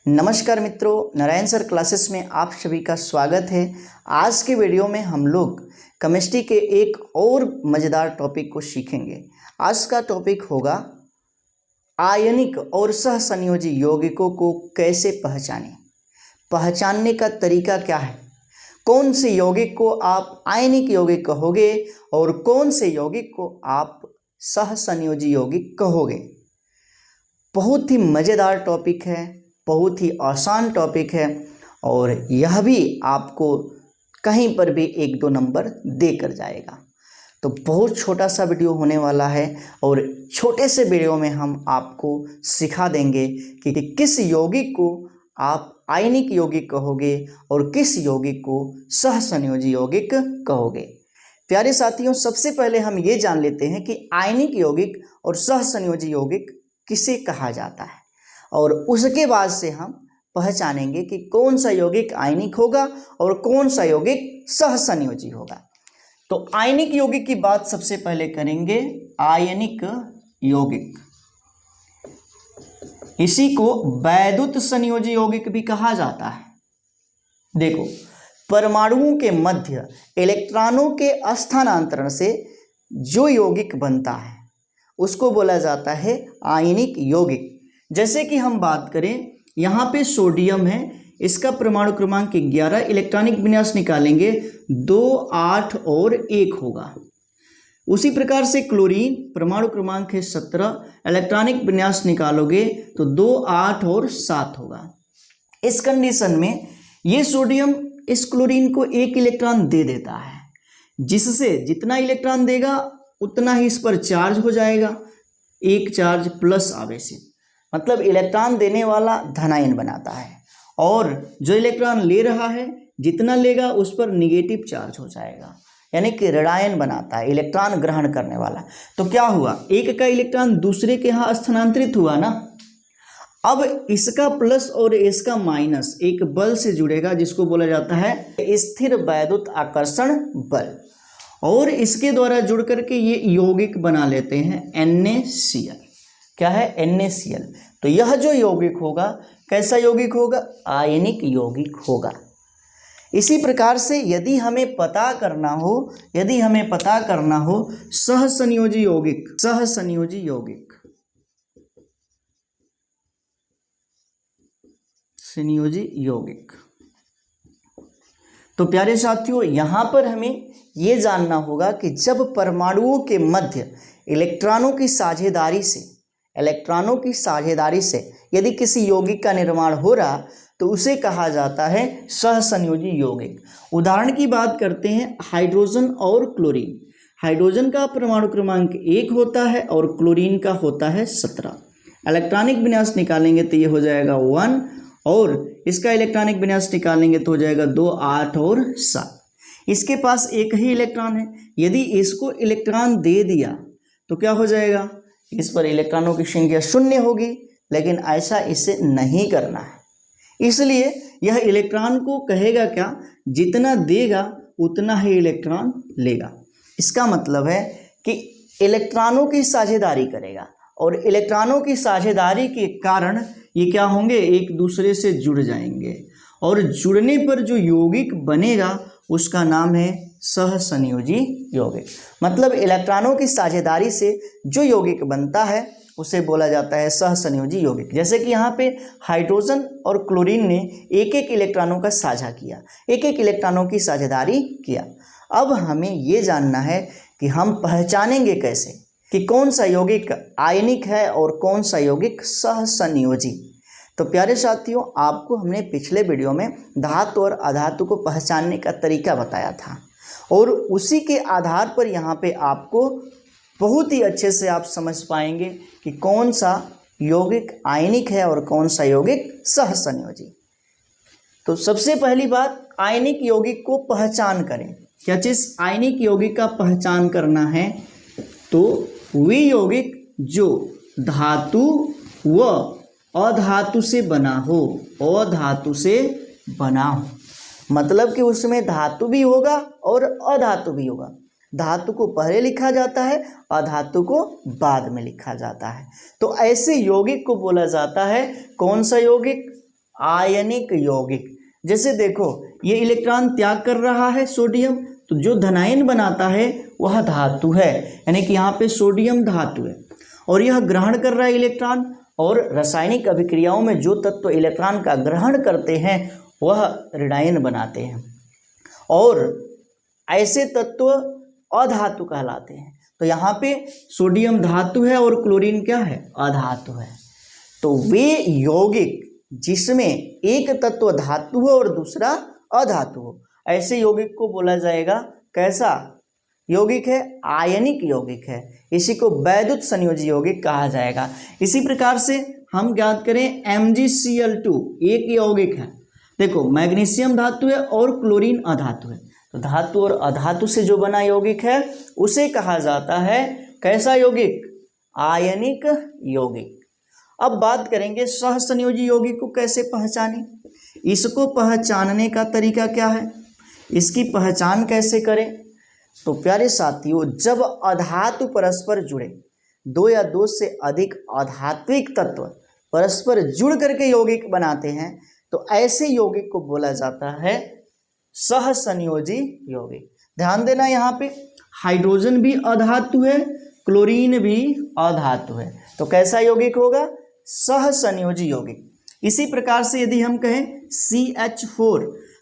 नमस्कार मित्रों, Narayan sir classes में आप सभी का स्वागत है। आज के वीडियो में हम लोग केमिस्ट्री के एक और मज़ेदार टॉपिक को सीखेंगे। आज का टॉपिक होगा आयनिक और सहसंयोजी यौगिकों को कैसे पहचानने का तरीका क्या है, कौन से यौगिक को आप आयनिक यौगिक कहोगे और कौन से यौगिक को आप सहसंयोजी यौगिक कहोगे। बहुत ही मज़ेदार टॉपिक है, बहुत ही आसान टॉपिक है और यह भी आपको कहीं पर भी 1-2 नंबर देकर जाएगा। तो बहुत छोटा सा वीडियो होने वाला है और छोटे से वीडियो में हम आपको सिखा देंगे कि किस यौगिक को आप आयनिक यौगिक कहोगे और किस यौगिक को सहसंयोजी यौगिक कहोगे। प्यारे साथियों, सबसे पहले हम ये जान लेते हैं कि आयनिक यौगिक और सहसंयोजी यौगिक किसे कहा जाता है और उसके बाद से हम पहचानेंगे कि कौन सा यौगिक आयनिक होगा और कौन सा यौगिक सहसंयोजी होगा। तो आयनिक यौगिक की बात सबसे पहले करेंगे। आयनिक यौगिक, इसी को वैद्युत संयोजी यौगिक भी कहा जाता है। देखो, परमाणुओं के मध्य इलेक्ट्रॉनों के स्थानांतरण से जो यौगिक बनता है उसको बोला जाता है आयनिक यौगिक। जैसे कि हम बात करें, यहाँ पे सोडियम है, इसका परमाणु क्रमांक 11, इलेक्ट्रॉनिक विन्यास निकालेंगे 2, 8 और 1 होगा। उसी प्रकार से क्लोरीन, परमाणु क्रमांक है 17, इलेक्ट्रॉनिक विन्यास निकालोगे तो 2, 8 और 7 होगा। इस कंडीशन में ये सोडियम इस क्लोरीन को 1 इलेक्ट्रॉन दे देता है, जिससे जितना इलेक्ट्रॉन देगा उतना ही इस पर चार्ज हो जाएगा, एक चार्ज प्लस आवेशित, मतलब इलेक्ट्रॉन देने वाला धनायन बनाता है और जो इलेक्ट्रॉन ले रहा है जितना लेगा उस पर निगेटिव चार्ज हो जाएगा, यानी कि ऋणायन बनाता है, इलेक्ट्रॉन ग्रहण करने वाला। तो क्या हुआ, एक का इलेक्ट्रॉन दूसरे के यहाँ स्थानांतरित हुआ ना। अब इसका प्लस और इसका माइनस एक बल से जुड़ेगा जिसको बोला जाता है स्थिर वैद्युत आकर्षण बल, और इसके द्वारा जुड़ करके ये यौगिक बना लेते हैं NaCl। क्या है? NaCl। तो यह जो यौगिक होगा कैसा यौगिक होगा? आयनिक यौगिक होगा। इसी प्रकार से यदि हमें पता करना हो सहसंयोजी यौगिक, संयोजी यौगिक, तो प्यारे साथियों यहाँ पर हमें ये जानना होगा कि जब परमाणुओं के मध्य इलेक्ट्रॉनों की साझेदारी से यदि किसी यौगिक का निर्माण हो रहा तो उसे कहा जाता है सहसंयोजी यौगिक। उदाहरण की बात करते हैं, हाइड्रोजन और क्लोरीन। हाइड्रोजन का परमाणु क्रमांक 1 होता है और क्लोरीन का होता है 17। इलेक्ट्रॉनिक विन्यास निकालेंगे तो ये हो जाएगा 1 और इसका इलेक्ट्रॉनिक विन्यास निकालेंगे तो हो जाएगा 2, 8 और 7। इसके पास एक ही इलेक्ट्रॉन है, यदि इसको इलेक्ट्रॉन दे दिया तो क्या हो जाएगा, इस पर इलेक्ट्रॉनों की संख्या 0 होगी, लेकिन ऐसा इसे नहीं करना है। इसलिए यह इलेक्ट्रॉन को कहेगा क्या, जितना देगा उतना ही इलेक्ट्रॉन लेगा। इसका मतलब है कि इलेक्ट्रॉनों की साझेदारी करेगा और इलेक्ट्रॉनों की साझेदारी के कारण ये क्या होंगे, एक दूसरे से जुड़ जाएंगे और जुड़ने पर जो यौगिक बनेगा उसका नाम है सहसंयोजी यौगिक। मतलब इलेक्ट्रॉनों की साझेदारी से जो यौगिक बनता है उसे बोला जाता है सहसंयोजी यौगिक। जैसे कि यहाँ पे हाइड्रोजन और क्लोरीन ने एक एक इलेक्ट्रॉनों का साझा किया, एक एक इलेक्ट्रॉनों की साझेदारी किया। अब हमें ये जानना है कि हम पहचानेंगे कैसे कि कौन सा यौगिक आयनिक है और कौन सा यौगिक सहसंयोजी। तो प्यारे साथियों, आपको हमने पिछले वीडियो में धातु और अधातु को पहचानने का तरीका बताया था और उसी के आधार पर यहाँ पे आपको बहुत ही अच्छे से आप समझ पाएंगे कि कौन सा यौगिक आयनिक है और कौन सा यौगिक सहसंयोजी। तो सबसे पहली बात, आयनिक यौगिक को पहचान करें। क्या चीज़? आयनिक यौगिक का पहचान करना है तो वे यौगिक जो धातु व अधातु से बना हो, मतलब कि उसमें धातु भी होगा और अधातु भी होगा। धातु को पहले लिखा जाता है, अधातु को बाद में लिखा जाता है। तो ऐसे यौगिक को बोला जाता है कौन सा यौगिक? आयनिक यौगिक। जैसे देखो ये इलेक्ट्रॉन त्याग कर रहा है सोडियम, तो जो धनायन बनाता है वह धातु है, यानी कि यहाँ पे सोडियम धातु है। और यह ग्रहण कर रहा है इलेक्ट्रॉन, और रासायनिक अभिक्रियाओं में जो तत्व इलेक्ट्रॉन का ग्रहण करते हैं वह ऋणायन बनाते हैं, और ऐसे तत्व अधातु कहलाते हैं। तो यहाँ पे सोडियम धातु है और क्लोरीन क्या है, अधातु है। तो वे यौगिक जिसमें एक तत्व धातु हो और दूसरा अधातु हो, ऐसे यौगिक को बोला जाएगा कैसा यौगिक है, आयनिक यौगिक है। इसी को वैद्युत संयोजी यौगिक कहा जाएगा। इसी प्रकार से हम ज्ञात करें MgCl2 एक यौगिक है। देखो मैग्नीशियम धातु है और क्लोरीन अधातु है, तो धातु और अधातु से जो बना यौगिक है उसे कहा जाता है कैसा यौगिक, आयनिक यौगिक। अब बात करेंगे सहसंयोजी यौगिक को कैसे पहचानें। इसको पहचानने का तरीका क्या है, इसकी पहचान कैसे करें। तो प्यारे साथियों, जब अधातु परस्पर जुड़े, दो या दो से अधिक आधात्विक तत्व परस्पर जुड़ करके यौगिक बनाते हैं, तो ऐसे यौगिक को बोला जाता है सहसंयोजी यौगिक। ध्यान देना, यहाँ पे हाइड्रोजन भी अधातु है, क्लोरीन भी अधातु है, तो कैसा यौगिक होगा, सहसंयोजी यौगिक। इसी प्रकार से यदि हम कहें CH4,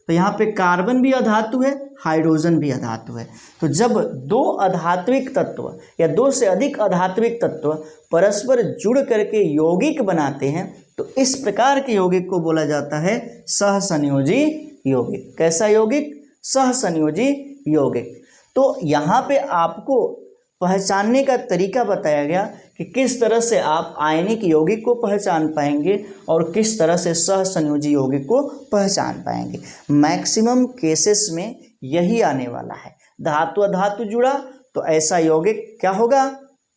तो यहाँ पे कार्बन भी अधातु है, हाइड्रोजन भी अधातु है। तो जब दो अधात्विक तत्व या दो से अधिक अधात्विक तत्व परस्पर जुड़ करके यौगिक बनाते हैं, तो इस प्रकार के यौगिक को बोला जाता है सहसंयोजी यौगिक। कैसा यौगिक, सहसंयोजी यौगिक। तो यहाँ पे आपको पहचानने का तरीका बताया गया कि किस तरह से आप आयनिक यौगिक को पहचान पाएंगे और किस तरह से सहसंयोजी यौगिक को पहचान पाएंगे। मैक्सिमम केसेस में यही आने वाला है, धातु अधातु जुड़ा तो ऐसा यौगिक क्या होगा,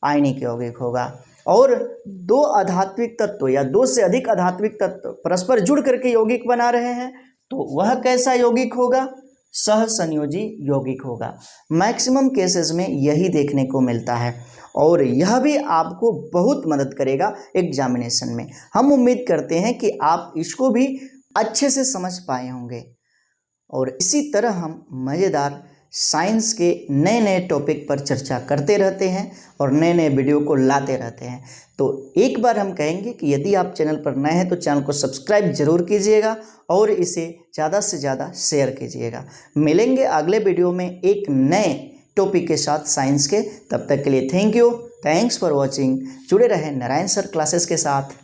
आयनिक यौगिक होगा। और दो आधात्विक तत्व या दो से अधिक आधात्विक तत्व परस्पर जुड़ करके यौगिक बना रहे हैं, तो वह कैसा यौगिक होगा, सहसंयोजी यौगिक होगा। मैक्सिमम केसेस में यही देखने को मिलता है, और यह भी आपको बहुत मदद करेगा एग्जामिनेशन में। हम उम्मीद करते हैं कि आप इसको भी अच्छे से समझ पाए होंगे। और इसी तरह हम मज़ेदार साइंस के नए नए टॉपिक पर चर्चा करते रहते हैं और नए नए वीडियो को लाते रहते हैं। तो एक बार हम कहेंगे कि यदि आप चैनल पर नए हैं तो चैनल को सब्सक्राइब जरूर कीजिएगा और इसे ज़्यादा से ज़्यादा शेयर कीजिएगा। मिलेंगे अगले वीडियो में एक नए टॉपिक के साथ साइंस के। तब तक के लिए thank you, thanks for watching. जुड़े रहें नारायण सर क्लासेस के साथ।